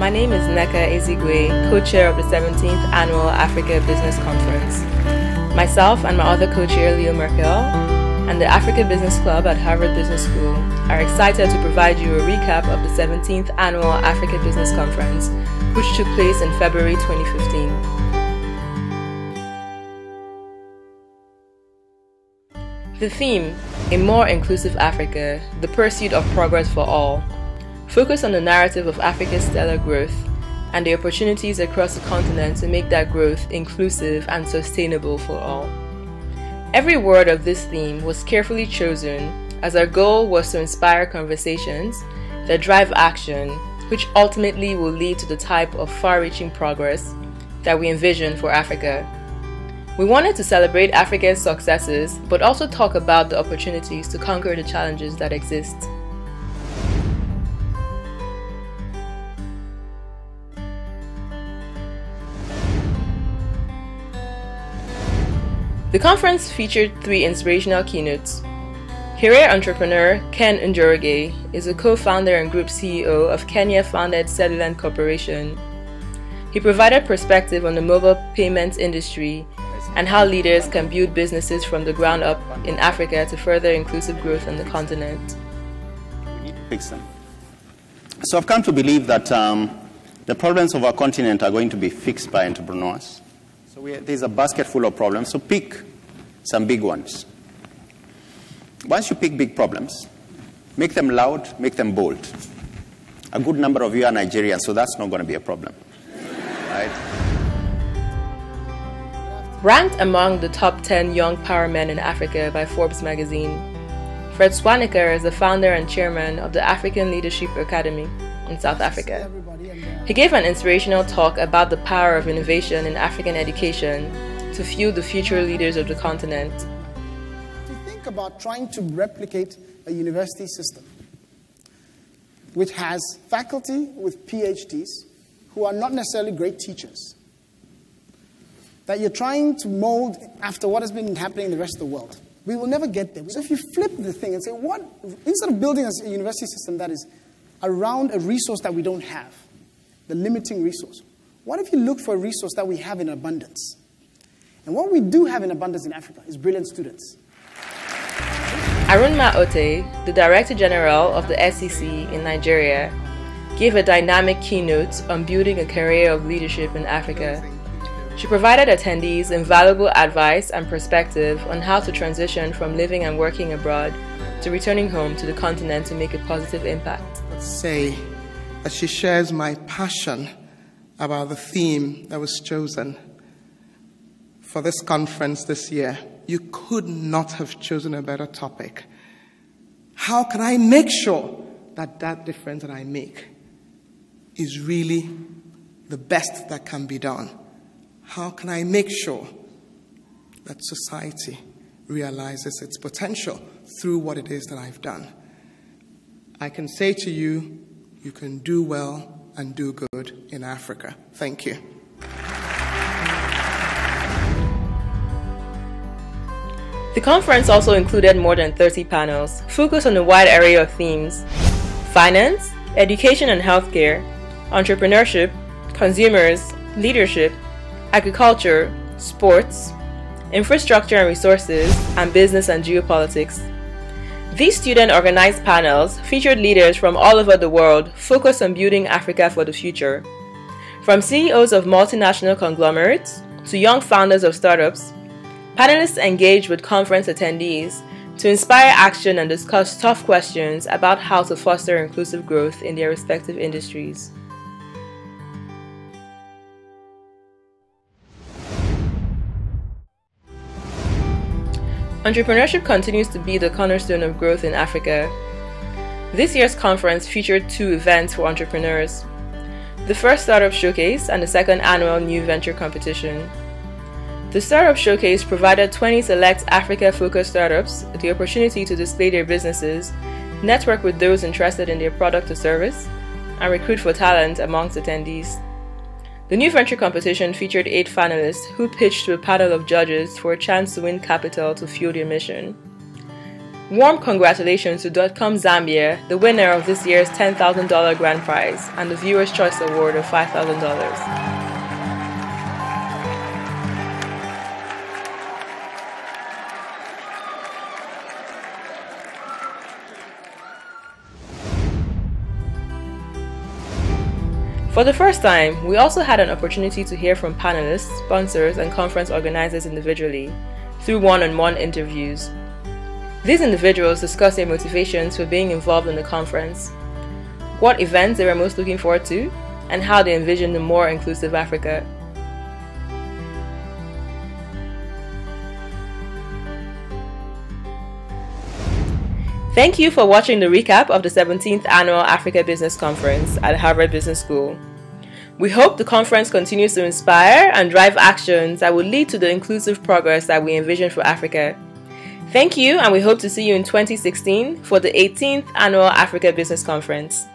My name is Nneka Ezigwe, co-chair of the 17th Annual Africa Business Conference. Myself and my other co-chair, Leo Merkel, and the Africa Business Club at Harvard Business School are excited to provide you a recap of the 17th Annual Africa Business Conference, which took place in February 2015. The theme, A More Inclusive Africa, the Pursuit of Progress for All, focused on the narrative of Africa's stellar growth and the opportunities across the continent to make that growth inclusive and sustainable for all. Every word of this theme was carefully chosen as our goal was to inspire conversations that drive action, which ultimately will lead to the type of far-reaching progress that we envision for Africa. We wanted to celebrate Africa's successes, but also talk about the opportunities to conquer the challenges that exist. The conference featured 3 inspirational keynotes. Career entrepreneur Ken Njoroge is a co-founder and group CEO of Kenya-founded Cellulant Corporation. He provided perspective on the mobile payments industry and how leaders can build businesses from the ground up in Africa to further inclusive growth on the continent. We need to fix them. So I've come to believe that the problems of our continent are going to be fixed by entrepreneurs. So there's a basket full of problems, so pick some big ones. Once you pick big problems, make them loud, make them bold. A good number of you are Nigerians, so that's not going to be a problem. Right? Ranked among the top 10 young power men in Africa by Forbes magazine, Fred Swaneker is the founder and chairman of the African Leadership Academy in South Africa. He gave an inspirational talk about the power of innovation in African education to fuel the future leaders of the continent. To think about trying to replicate a university system which has faculty with PhDs who are not necessarily great teachers, that you're trying to mold after what has been happening in the rest of the world, we will never get there. So if you flip the thing and say, what, instead of building a university system that is around a resource that we don't have, the limiting resource, what if you look for a resource that we have in abundance? And what we do have in abundance in Africa is brilliant students. Arunma Ote, the Director General of the SEC in Nigeria, gave a dynamic keynote on building a career of leadership in Africa. She provided attendees invaluable advice and perspective on how to transition from living and working abroad to returning home to the continent to make a positive impact. Let's say that she shares my passion about the theme that was chosen for this conference this year. You could not have chosen a better topic. How can I make sure that that difference that I make is really the best that can be done? How can I make sure that society realizes its potential through what it is that I've done? I can say to you, you can do well and do good in Africa. Thank you. The conference also included more than 30 panels, focused on a wide array of themes: finance, education and healthcare, entrepreneurship, consumers, leadership, agriculture, sports, infrastructure and resources, and business and geopolitics. These student-organized panels featured leaders from all over the world focused on building Africa for the future. From CEOs of multinational conglomerates to young founders of startups, panelists engaged with conference attendees to inspire action and discuss tough questions about how to foster inclusive growth in their respective industries. Entrepreneurship continues to be the cornerstone of growth in Africa. This year's conference featured 2 events for entrepreneurs: the first Startup Showcase and the second annual New Venture Competition. The Startup Showcase provided 20 select Africa-focused startups the opportunity to display their businesses, network with those interested in their product or service, and recruit for talent amongst attendees. The New Venture Competition featured 8 finalists who pitched to a panel of judges for a chance to win capital to fuel their mission. Warm congratulations to .com Zambia, the winner of this year's $10,000 grand prize and the Viewer's Choice Award of $5,000. For the first time, we also had an opportunity to hear from panelists, sponsors, and conference organizers individually through one-on-one interviews. These individuals discussed their motivations for being involved in the conference, what events they were most looking forward to, and how they envisioned a more inclusive Africa. Thank you for watching the recap of the 17th Annual Africa Business Conference at Harvard Business School. We hope the conference continues to inspire and drive actions that will lead to the inclusive progress that we envision for Africa. Thank you, and we hope to see you in 2016 for the 18th Annual Africa Business Conference.